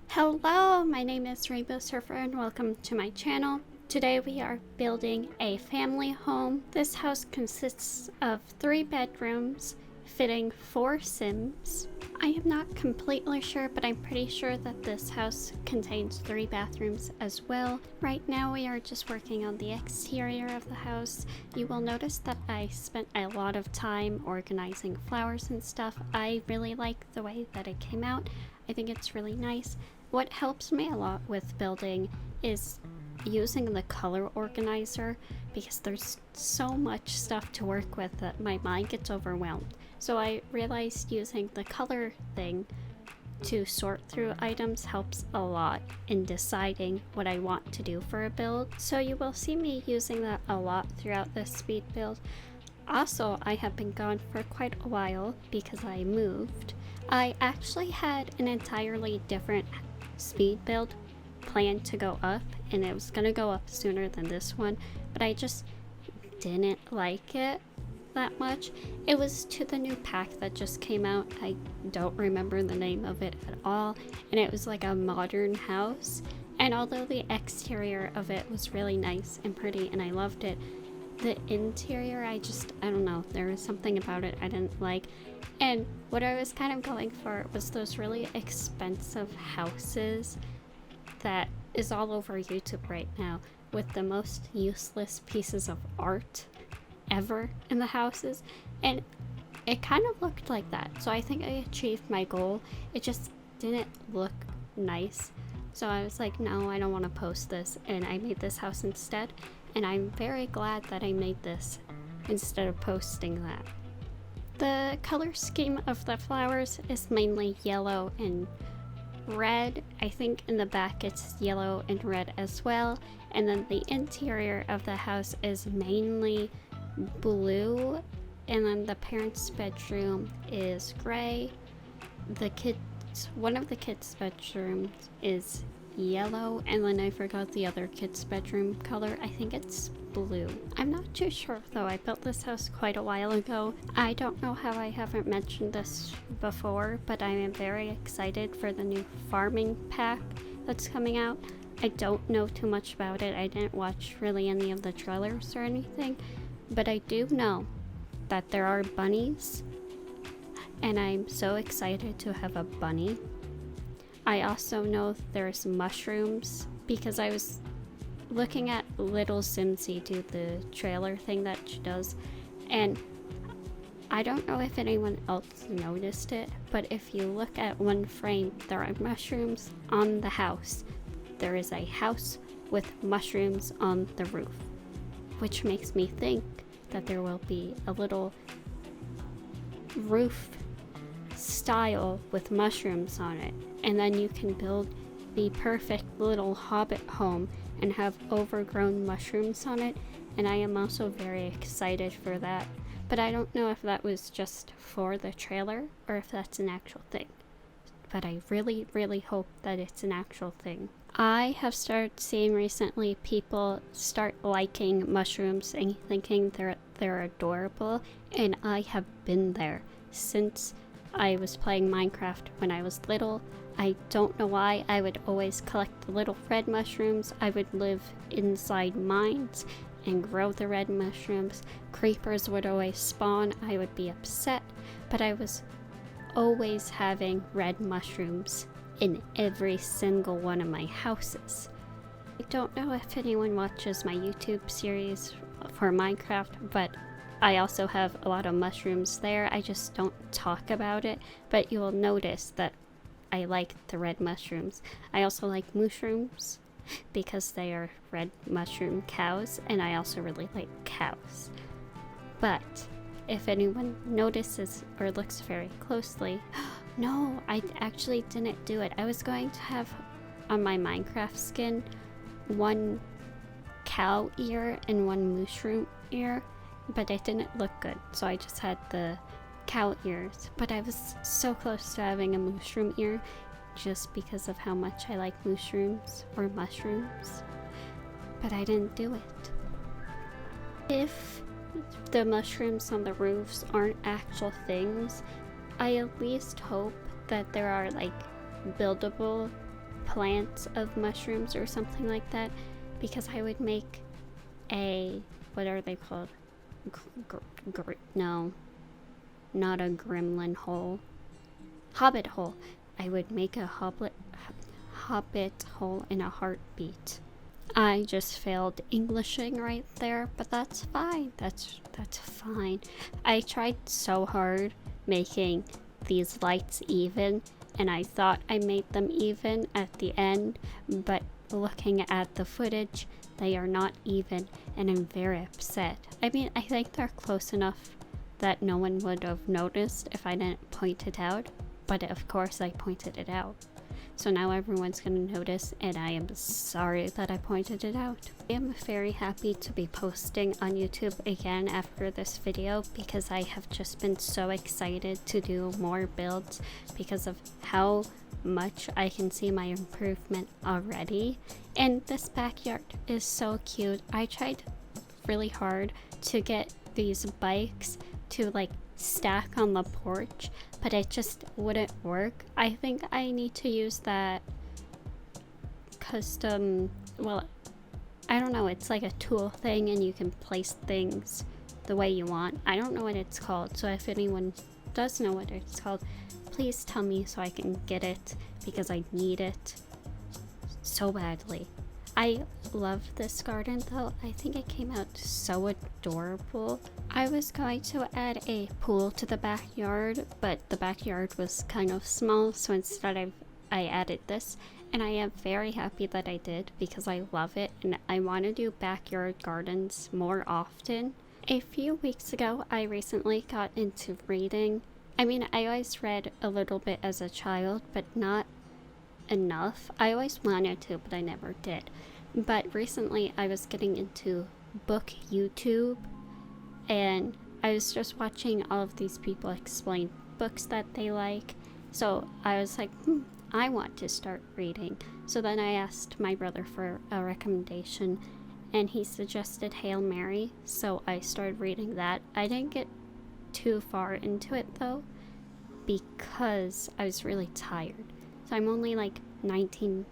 Hello, my name is Rainbow Surfer and welcome to my channel. Today we are building a family home. This house consists of 3 bedrooms, fitting 4 Sims. I am not completely sure, but I'm pretty sure that this house contains 3 bathrooms as well. Right now we are just working on the exterior of the house. You will notice that I spent a lot of time organizing flowers and stuff. I really like the way that it came out. I think it's really nice. What helps me a lot with building is using the color organizer, because there's so much stuff to work with that my mind gets overwhelmed. So I realized using the color thing to sort through items helps a lot in deciding what I want to do for a build. So you will see me using that a lot throughout this speed build. Also, I have been gone for quite a while because I moved. I actually had an entirely different speed build planned to go up, and it was gonna go up sooner than this one, but I just didn't like it that much. It was to the new pack that just came out. I don't remember the name of it at all, and it was like a modern house, and although the exterior of it was really nice and pretty and I loved it, the interior, I don't know, there was something about it I didn't like. And what I was kind of going for was those really expensive houses that is all over YouTube right now, with the most useless pieces of art ever in the houses. And it kind of looked like that. So I think I achieved my goal. It just didn't look nice. So I was like, no, I don't want to post this. And I made this house instead. And I'm very glad that I made this instead of posting that. The color scheme of the flowers is mainly yellow and red. I think in the back it's yellow and red as well. And then the interior of the house is mainly blue. And then the parents' bedroom is gray. One of the kids' bedrooms is yellow, and then I forgot the other kid's bedroom color. I think it's blue. I'm not too sure though. I built this house quite a while ago. I don't know how I haven't mentioned this before, but I am very excited for the new farming pack that's coming out. I don't know too much about it. I didn't watch really any of the trailers or anything, but I do know that there are bunnies, and I'm so excited to have a bunny. I also know there's mushrooms, because I was looking at Little Simsy do the trailer thing that she does, and I don't know if anyone else noticed it, but if you look at one frame, there are mushrooms on the house. There is a house with mushrooms on the roof, which makes me think that there will be a little roof style with mushrooms on it, and then you can build the perfect little hobbit home and have overgrown mushrooms on it. And I am also very excited for that, but I don't know if that was just for the trailer or if that's an actual thing, but I really hope that it's an actual thing. I have started seeing recently people start liking mushrooms and thinking they're adorable, and I have been there since I was playing Minecraft when I was little. I don't know why. I would always collect the little red mushrooms. I would live inside mines and grow the red mushrooms. Creepers would always spawn. I would be upset, but I was always having red mushrooms in every single one of my houses. I don't know if anyone watches my YouTube series for Minecraft, but I also have a lot of mushrooms there. I just don't talk about it, but you will notice that I like the red mushrooms. I also like mushrooms because they are red mushroom cows, and I also really like cows. But if anyone notices or looks very closely, no, I actually didn't do it. I was going to have on my Minecraft skin one cow ear and one mushroom ear, but it didn't look good, so I just had the cow ears. But I was so close to having a mushroom ear just because of how much I like mushrooms, or mushrooms, but I didn't do it. If the mushrooms on the roofs aren't actual things, I at least hope that there are like buildable plants of mushrooms or something like that, because I would make a, what are they called? No, not a gremlin hole. Hobbit hole. I would make a hobbit hole in a heartbeat. I just failed Englishing right there, but that's fine. That's fine. I tried so hard making these lights even, and I thought I made them even at the end, but looking at the footage, they are not even, and I'm very upset. I mean, I think they're close enough that no one would have noticed if I didn't point it out, but of course I pointed it out. So now everyone's gonna notice, and I am sorry that I pointed it out. I am very happy to be posting on YouTube again after this video, because I have just been so excited to do more builds because of how much I can see my improvement already. And this backyard is so cute. I tried really hard to get these bikes to like stack on the porch, but it just wouldn't work. I think I need to use that custom, well, I don't know, it's like a tool thing and you can place things the way you want. I don't know what it's called, so if anyone does know what it's called, please tell me so I can get it, because I need it so badly. I love this garden though. I think it came out so adorable. I was going to add a pool to the backyard, but the backyard was kind of small, so instead I added this, and I am very happy that I did, because I love it and I want to do backyard gardens more often. A few weeks ago, I recently got into reading. I mean, I always read a little bit as a child, but not enough. I always wanted to, but I never did. But recently I was getting into book YouTube, and I was just watching all of these people explain books that they like. So I was like, I want to start reading. So then I asked my brother for a recommendation, and he suggested Hail Mary, so I started reading that. I didn't get too far into it though, because I was really tired. So I'm only like 18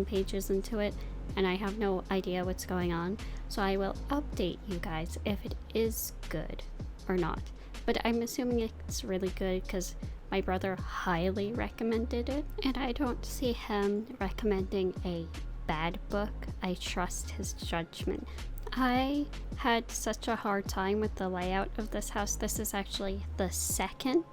pages into it, and I have no idea what's going on. So I will update you guys if it is good or not. But I'm assuming it's really good because my brother highly recommended it, and I don't see him recommending a bad book. I trust his judgment. I had such a hard time with the layout of this house. This is actually the second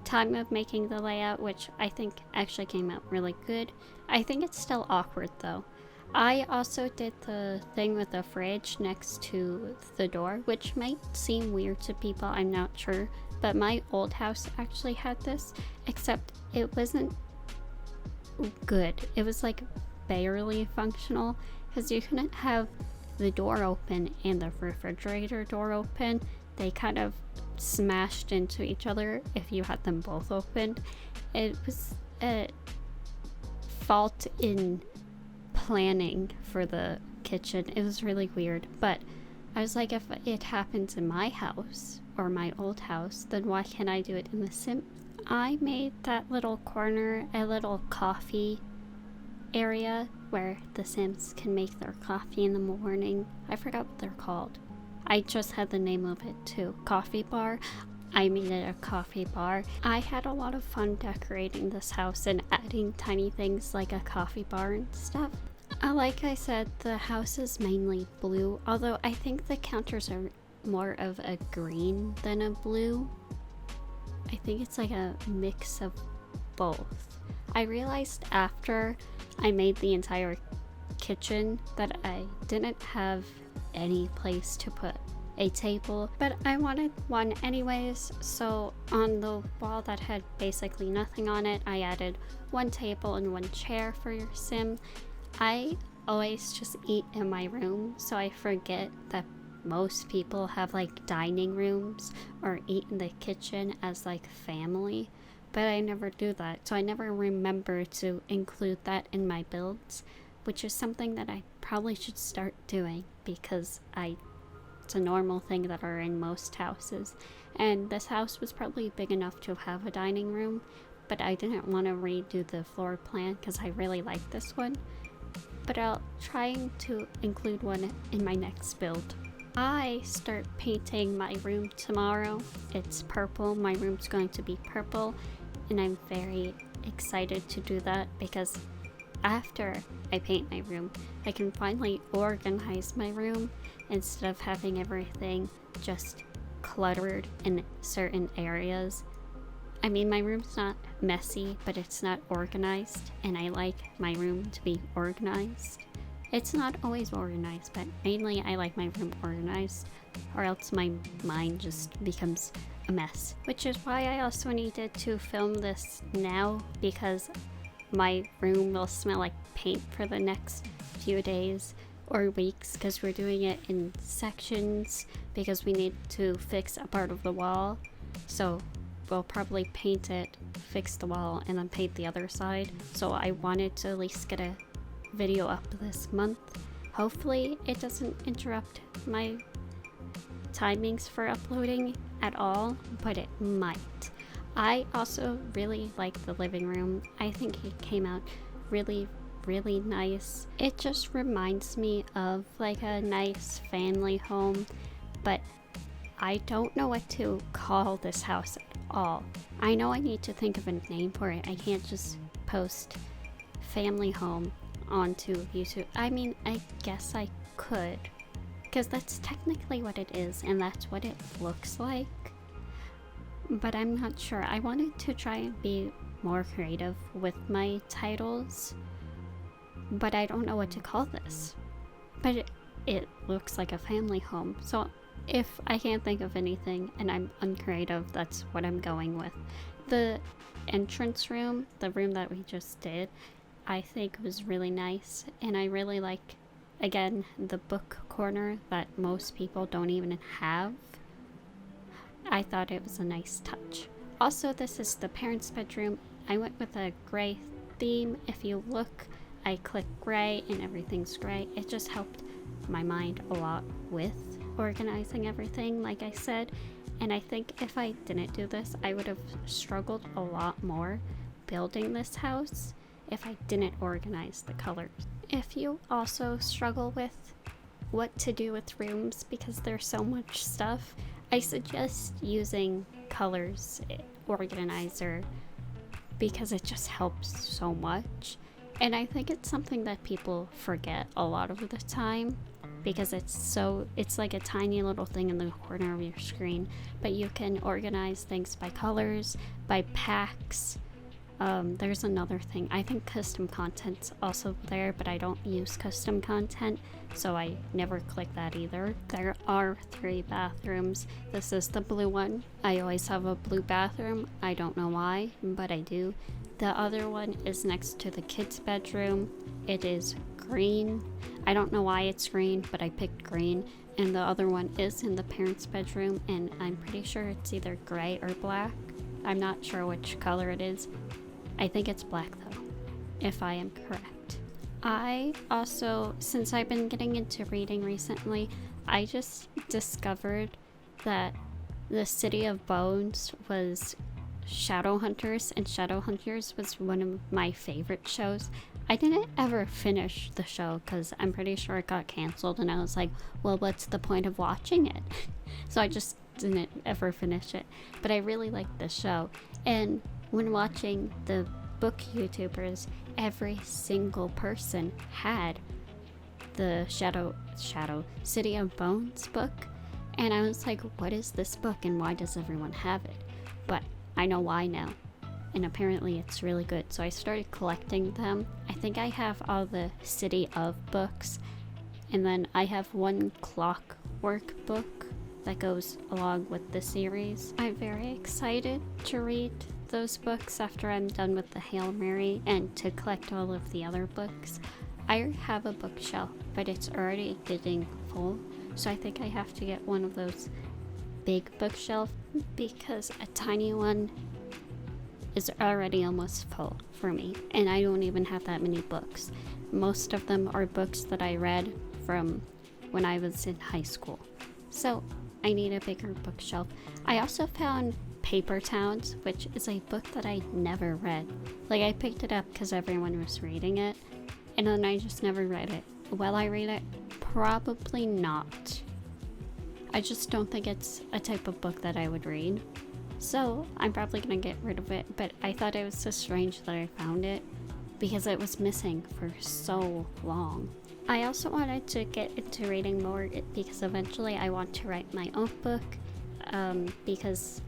time of making the layout, which I think actually came out really good. I think it's still awkward though. I also did the thing with the fridge next to the door, which might seem weird to people, I'm not sure, but my old house actually had this, except it wasn't good. It was like barely functional, because you couldn't have the door open and the refrigerator door open. They kind of smashed into each other if you had them both opened. It was a fault in planning for the kitchen. It was really weird, but I was like, if it happens in my house or my old house, then why can't I do it in The Sims? I made that little corner a little coffee area where the Sims can make their coffee in the morning. I forgot what they're called. I just had the name of it too. Coffee bar. I made it a coffee bar. I had a lot of fun decorating this house and adding tiny things like a coffee bar and stuff. Like I said, the house is mainly blue, although I think the counters are more of a green than a blue. I think it's like a mix of both. I realized after I made the entire kitchen that I didn't have any place to put a table, but I wanted one anyways, so on the wall that had basically nothing on it, I added one table and one chair for your sim. I always just eat in my room, so I forget that most people have like dining rooms or eat in the kitchen as like family, but I never do that, so I never remember to include that in my builds, which is something that I probably should start doing, because it's a normal thing that are in most houses, and this house was probably big enough to have a dining room, but I didn't want to redo the floor plan because I really like this one. But I'll try to include one in my next build. I start painting my room tomorrow. It's purple. My room's going to be purple, and I'm very excited to do that because after I paint my room, I can finally organize my room instead of having everything just cluttered in certain areas. I mean, my room's not messy, but it's not organized, and I like my room to be organized. It's not always organized, but mainly I like my room organized, or else my mind just becomes a mess. Which is why I also needed to film this now, because my room will smell like paint for the next few days or weeks, because we're doing it in sections because we need to fix a part of the wall. So we'll probably paint it, fix the wall, and then paint the other side. So I wanted to at least get a video up this month. Hopefully it doesn't interrupt my timings for uploading at all, but it might. I also really like the living room. I think it came out really nice. It just reminds me of like a nice family home, but I don't know what to call this house at all. I know I need to think of a name for it. I can't just post family home onto YouTube. I mean, I guess I could, because that's technically what it is, and that's what it looks like. But I'm not sure. I wanted to try and be more creative with my titles, but I don't know what to call this. But it looks like a family home, so if I can't think of anything and I'm uncreative, that's what I'm going with. The entrance room, the room that we just did, I think was really nice, and I really like, again, the book corner that most people don't even have. I thought it was a nice touch. Also, this is the parents' bedroom. I went with a gray theme. If you look, I click gray and everything's gray. It just helped my mind a lot with organizing everything, like I said. And I think if I didn't do this, I would have struggled a lot more building this house if I didn't organize the colors. If you also struggle with what to do with rooms because there's so much stuff, I suggest using colors organizer because it just helps so much. And I think it's something that people forget a lot of the time because it's like a tiny little thing in the corner of your screen, but you can organize things by colors, by packs. There's another thing. I think custom content's also there, but I don't use custom content, so I never click that either. There are 3 bathrooms. This is the blue one. I always have a blue bathroom. I don't know why, but I do. The other one is next to the kids' bedroom. It is green. I don't know why it's green, but I picked green. And the other one is in the parents' bedroom, and I'm pretty sure it's either gray or black. I'm not sure which color it is. I think it's black though, if I am correct. I also, since I've been getting into reading recently, I just discovered that the City of Bones was Shadowhunters, and Shadowhunters was one of my favorite shows. I didn't ever finish the show because I'm pretty sure it got canceled, and I was like, well, what's the point of watching it? So I just didn't ever finish it. But I really liked the show, and when watching the book YouTubers, every single person had the Shadow City of Bones book, and I was like, what is this book and why does everyone have it? But I know why now, and apparently it's really good, so I started collecting them. I think I have all the City of books, and then I have one Clockwork book that goes along with the series. I'm very excited to read those books after I'm done with the Hail Mary and to collect all of the other books. I have a bookshelf, but it's already getting full, so I think I have to get one of those big bookshelves because a tiny one is already almost full for me, and I don't even have that many books. Most of them are books that I read from when I was in high school, so I need a bigger bookshelf. I also found Paper Towns, which is a book that I never read. Like, I picked it up because everyone was reading it, and then I just never read it. Will I read it? Probably not. I just don't think it's a type of book that I would read. So I'm probably gonna get rid of it, but I thought it was so strange that I found it because it was missing for so long. I also wanted to get into reading more because eventually I want to write my own book, because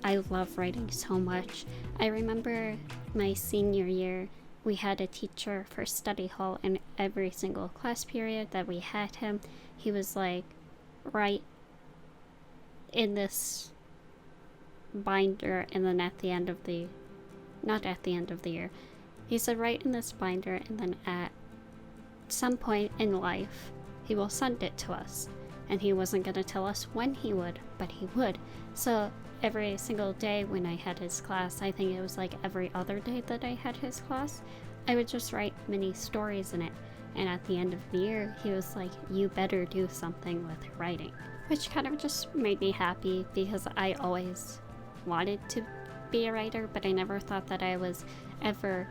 I love writing so much. I remember my senior year, we had a teacher for study hall, and every single class period that we had him, he was like, write in this binder, and then at the end of the, not at the end of the year, he said write in this binder, and then at some point in life he will send it to us. And he wasn't going to tell us when he would, but he would. So every single day when I had his class, I think it was like every other day that I had his class, I would just write mini stories in it. And at the end of the year, he was like, you better do something with writing. Which kind of just made me happy because I always wanted to be a writer, but I never thought that I was ever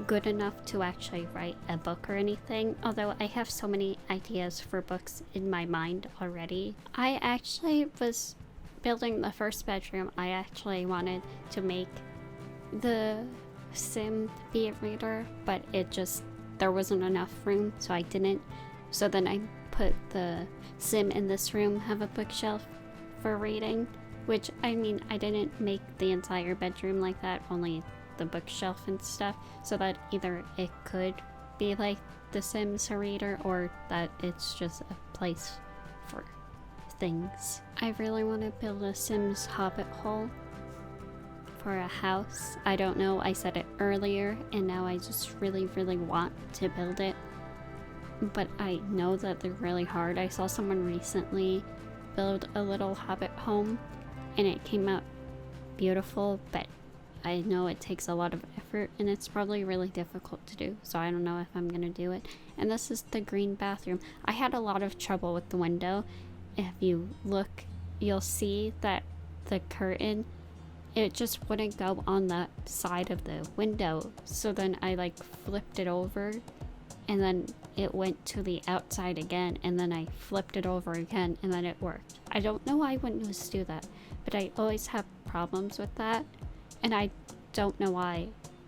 good enough to actually write a book or anything, although I have so many ideas for books in my mind already. I actually was building the first bedroom. I actually wanted to make the sim be a reader, but there wasn't enough room, so I didn't. So then I put the sim in this room, have a bookshelf for reading, which, I mean, I didn't make the entire bedroom like that, only the bookshelf and stuff, so that either it could be like the Sims a reader or that it's just a place for things. I really want to build a Sims hobbit hole for a house. I don't know, I said it earlier and now I just really want to build it, but I know that they're really hard. I saw someone recently build a little hobbit home and it came out beautiful, but I know it takes a lot of effort and it's probably really difficult to do, so I don't know if I'm gonna do it. And this is the green bathroom. I had a lot of trouble with the window. If you look, you'll see that the curtain, it just wouldn't go on the side of the window, so then I like flipped it over and then it went to the outside again, and then I flipped it over again and then it worked. I don't know why windows do that, but I always have problems with that. And I don't know why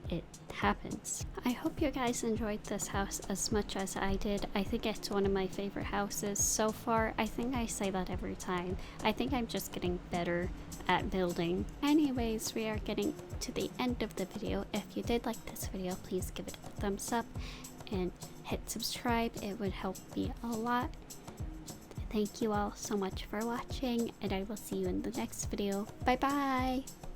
it happens. I hope you guys enjoyed this house as much as I did. I think it's one of my favorite houses so far. I think I say that every time. I think I'm just getting better at building. Anyways, we are getting to the end of the video. If you did like this video, please give it a thumbs up and hit subscribe. It would help me a lot. Thank you all so much for watching, and I will see you in the next video. Bye bye!